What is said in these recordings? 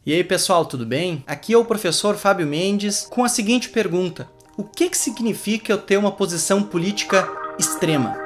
E aí pessoal, tudo bem? Aqui é o professor Fábio Mendes com a seguinte pergunta: o que significa eu ter uma posição política extrema?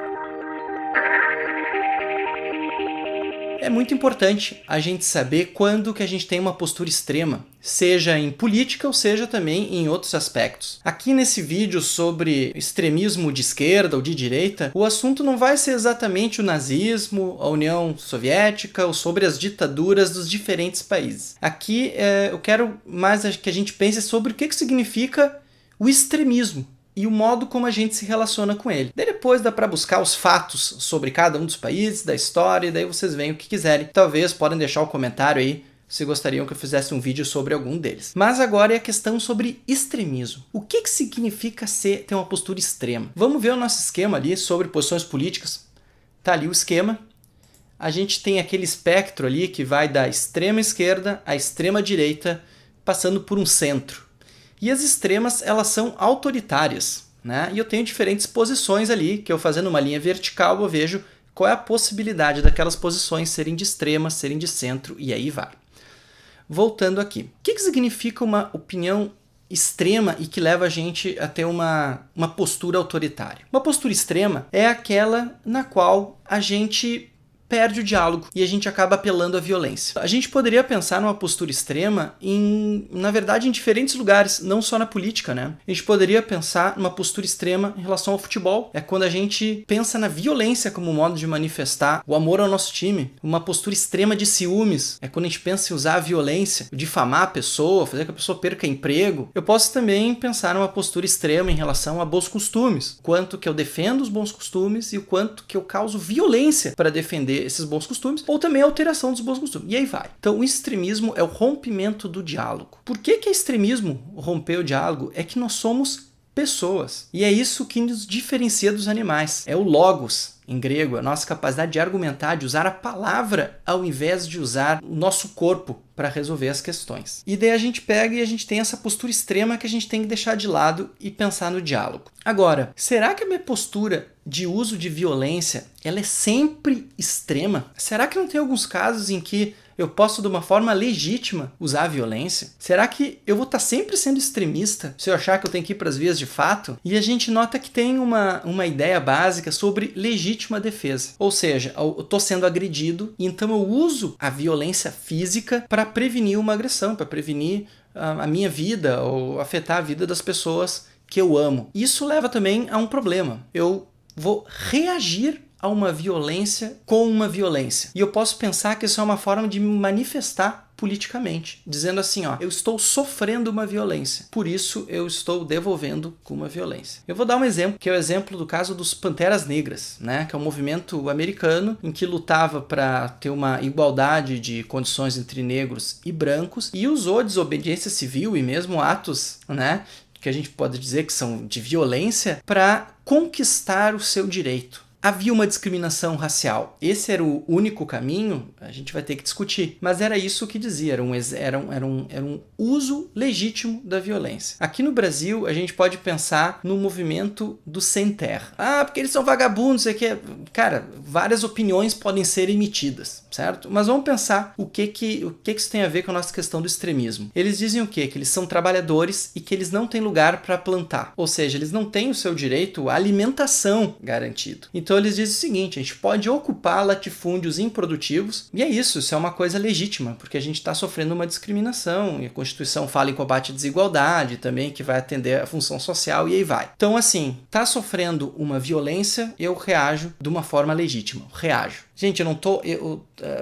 É muito importante a gente saber quando que a gente tem uma postura extrema, seja em política ou seja também em outros aspectos. Aqui nesse vídeo sobre extremismo de esquerda ou de direita, o assunto não vai ser exatamente o nazismo, a União Soviética ou sobre as ditaduras dos diferentes países. Aqui eu quero mais que a gente pense sobre o que significa o extremismo e o modo como a gente se relaciona com ele. Daí depois dá para buscar os fatos sobre cada um dos países, da história, e daí vocês veem o que quiserem. Talvez podem deixar um comentário aí se gostariam que eu fizesse um vídeo sobre algum deles. Mas agora é a questão sobre extremismo. O que significa ter uma postura extrema? Vamos ver o nosso esquema ali sobre posições políticas. Tá ali o esquema. A gente tem aquele espectro ali que vai da extrema esquerda à extrema direita, passando por um centro. E as extremas, elas são autoritárias, né? E eu tenho diferentes posições ali, que eu fazendo uma linha vertical, eu vejo qual é a possibilidade daquelas posições serem de extrema, serem de centro, e aí vai. Voltando aqui. O que significa uma opinião extrema e que leva a gente a ter uma postura autoritária? Uma postura extrema é aquela na qual a gente perde o diálogo e a gente acaba apelando à violência. A gente poderia pensar numa postura extrema na verdade, em diferentes lugares, não só na política, né? A gente poderia pensar numa postura extrema em relação ao futebol. É quando a gente pensa na violência como modo de manifestar o amor ao nosso time. Uma postura extrema de ciúmes é quando a gente pensa em usar a violência, difamar a pessoa, fazer com que a pessoa perca emprego. Eu posso também pensar numa postura extrema em relação a bons costumes. Quanto que eu defendo os bons costumes e o quanto que eu causo violência para defender esses bons costumes, ou também a alteração dos bons costumes. E aí vai. Então o extremismo é o rompimento do diálogo. Por que é extremismo romper o diálogo? É que nós somos pessoas. E é isso que nos diferencia dos animais. É o logos, em grego, a nossa capacidade de argumentar, de usar a palavra ao invés de usar o nosso corpo para resolver as questões. E daí a gente pega e a gente tem essa postura extrema que a gente tem que deixar de lado e pensar no diálogo. Agora, será que a minha postura de uso de violência ela é sempre extrema? Será que não tem alguns casos em que eu posso, de uma forma legítima, usar a violência? Será que eu vou estar sempre sendo extremista se eu achar que eu tenho que ir para as vias de fato? E a gente nota que tem uma ideia básica sobre legítima defesa. Ou seja, eu estou sendo agredido, então eu uso a violência física para prevenir uma agressão, para prevenir a minha vida ou afetar a vida das pessoas que eu amo. Isso leva também a um problema. Eu vou reagir a uma violência com uma violência. E eu posso pensar que isso é uma forma de me manifestar politicamente, dizendo assim, ó, eu estou sofrendo uma violência, por isso eu estou devolvendo com uma violência. Eu vou dar um exemplo, que é o exemplo do caso dos Panteras Negras, né, que é um movimento americano em que lutava para ter uma igualdade de condições entre negros e brancos e usou desobediência civil e mesmo atos, né, que a gente pode dizer que são de violência para conquistar o seu direito. Havia uma discriminação racial. Esse era o único caminho? A gente vai ter que discutir. Mas era isso que dizia, era um uso legítimo da violência. Aqui no Brasil, a gente pode pensar no movimento do sem terra. Ah, porque eles são vagabundos, é que... Cara, várias opiniões podem ser emitidas, certo? Mas vamos pensar o que isso tem a ver com a nossa questão do extremismo. Eles dizem o quê? Que eles são trabalhadores e que eles não têm lugar para plantar. Ou seja, eles não têm o seu direito à alimentação garantido. Então eles dizem o seguinte, a gente pode ocupar latifúndios improdutivos, e é isso é uma coisa legítima, porque a gente está sofrendo uma discriminação, e a Constituição fala em combate à desigualdade também, que vai atender a função social, e aí vai. Então assim, está sofrendo uma violência, eu reajo de uma forma legítima, reajo. Gente, eu não tô...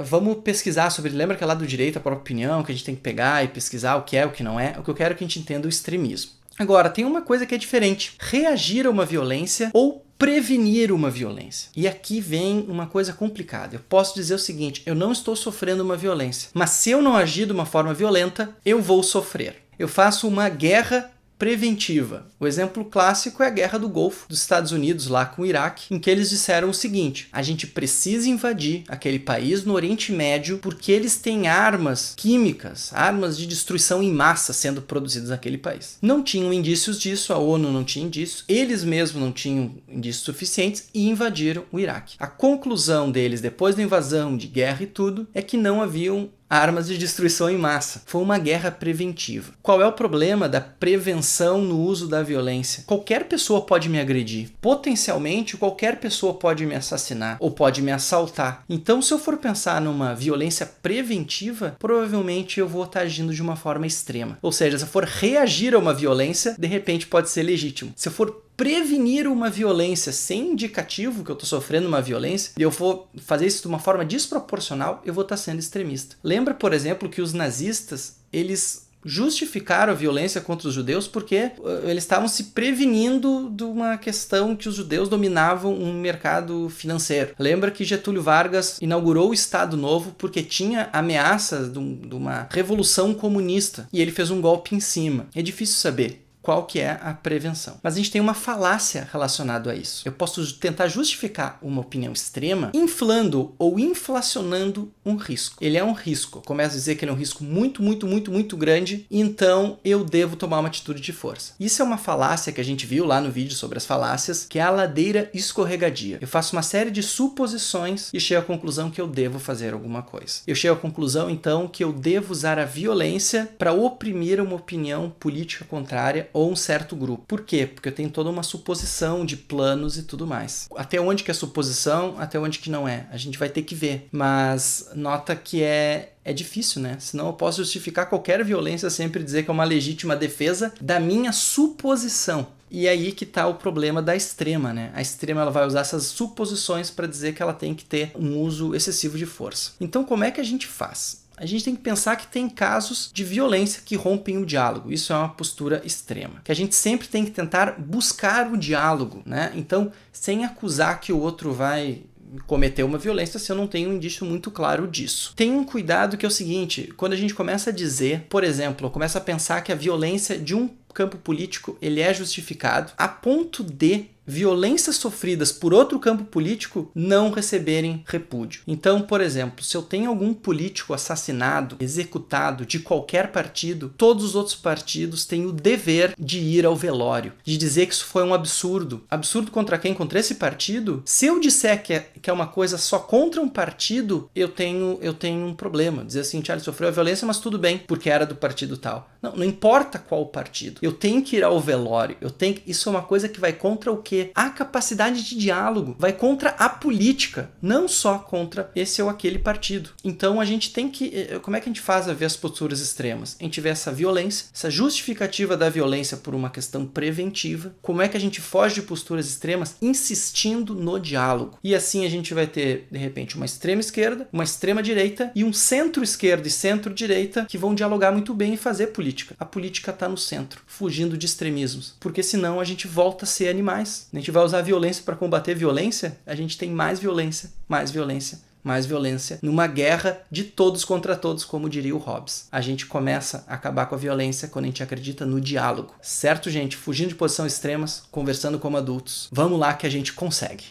vamos pesquisar sobre... Lembra que é lá do direito à própria opinião, que a gente tem que pegar e pesquisar o que é, o que não é? O que eu quero é que a gente entenda o extremismo. Agora, tem uma coisa que é diferente. Reagir a uma violência ou prevenir uma violência. E aqui vem uma coisa complicada. Eu posso dizer o seguinte, eu não estou sofrendo uma violência, mas se eu não agir de uma forma violenta, eu vou sofrer. Eu faço uma guerra preventiva. O exemplo clássico é a Guerra do Golfo dos Estados Unidos lá com o Iraque, em que eles disseram o seguinte, a gente precisa invadir aquele país no Oriente Médio porque eles têm armas químicas, armas de destruição em massa sendo produzidas naquele país. Não tinham indícios disso, a ONU não tinha indícios, eles mesmos não tinham indícios suficientes e invadiram o Iraque. A conclusão deles, depois da invasão, de guerra e tudo, é que não haviam armas de destruição em massa. Foi uma guerra preventiva. Qual é o problema da prevenção no uso da violência? Qualquer pessoa pode me agredir. Potencialmente, qualquer pessoa pode me assassinar ou pode me assaltar. Então, se eu for pensar numa violência preventiva, provavelmente eu vou estar agindo de uma forma extrema. Ou seja, se eu for reagir a uma violência, de repente pode ser legítimo. Se eu for prevenir uma violência sem indicativo que eu estou sofrendo uma violência e eu vou fazer isso de uma forma desproporcional, eu vou estar sendo extremista. Lembra, por exemplo, que os nazistas, eles justificaram a violência contra os judeus porque eles estavam se prevenindo de uma questão que os judeus dominavam um mercado financeiro. Lembra que Getúlio Vargas inaugurou o Estado Novo porque tinha ameaças de uma revolução comunista e ele fez um golpe em cima. É difícil saber qual que é a prevenção. Mas a gente tem uma falácia relacionada a isso. Eu posso tentar justificar uma opinião extrema inflando ou inflacionando um risco. Ele é um risco. Começo a dizer que ele é um risco muito, muito, muito, muito grande, então eu devo tomar uma atitude de força. Isso é uma falácia que a gente viu lá no vídeo sobre as falácias, que é a ladeira escorregadia. Eu faço uma série de suposições e chego à conclusão que eu devo fazer alguma coisa. Eu chego à conclusão, então, que eu devo usar a violência para oprimir uma opinião política contrária ou um certo grupo. Por quê? Porque eu tenho toda uma suposição de planos e tudo mais. Até onde que é suposição, até onde que não é. A gente vai ter que ver. Mas nota que é difícil, né? Senão eu posso justificar qualquer violência sempre dizer que é uma legítima defesa da minha suposição. E aí que tá o problema da extrema, né? A extrema ela vai usar essas suposições para dizer que ela tem que ter um uso excessivo de força. Então como é que a gente faz? A gente tem que pensar que tem casos de violência que rompem o diálogo. Isso é uma postura extrema. Que a gente sempre tem que tentar buscar o diálogo, né? Então, sem acusar que o outro vai cometer uma violência se eu não tenho um indício muito claro disso. Tem um cuidado que é o seguinte, quando a gente começa a dizer, por exemplo, começa a pensar que a violência de um campo político ele é justificado a ponto de violências sofridas por outro campo político não receberem repúdio. Então, por exemplo, se eu tenho algum político assassinado, executado de qualquer partido, todos os outros partidos têm o dever de ir ao velório, de dizer que isso foi um absurdo. Absurdo contra quem? Contra esse partido? Se eu disser que é uma coisa só contra um partido, eu tenho um problema. Dizer assim, ele sofreu a violência, mas tudo bem, porque era do partido tal. Não importa qual partido. Eu tenho que ir ao velório. Isso é uma coisa que vai contra o quê? A capacidade de diálogo. Vai contra a política, não só contra esse ou aquele partido. Então a gente tem que... Como é que a gente faz a ver as posturas extremas? A gente vê essa violência, essa justificativa da violência por uma questão preventiva. Como é que a gente foge de posturas extremas? Insistindo no diálogo. E assim a gente vai ter, de repente, uma extrema esquerda, uma extrema direita e um centro-esquerda e centro-direita que vão dialogar muito bem e fazer política. A política está no centro, fugindo de extremismos. Porque senão a gente volta a ser animais. A gente vai usar violência para combater violência, a gente tem mais violência, mais violência, mais violência, numa guerra de todos contra todos, como diria o Hobbes. A gente começa a acabar com a violência quando a gente acredita no diálogo. Certo, gente? Fugindo de posições extremas, conversando como adultos. Vamos lá que a gente consegue.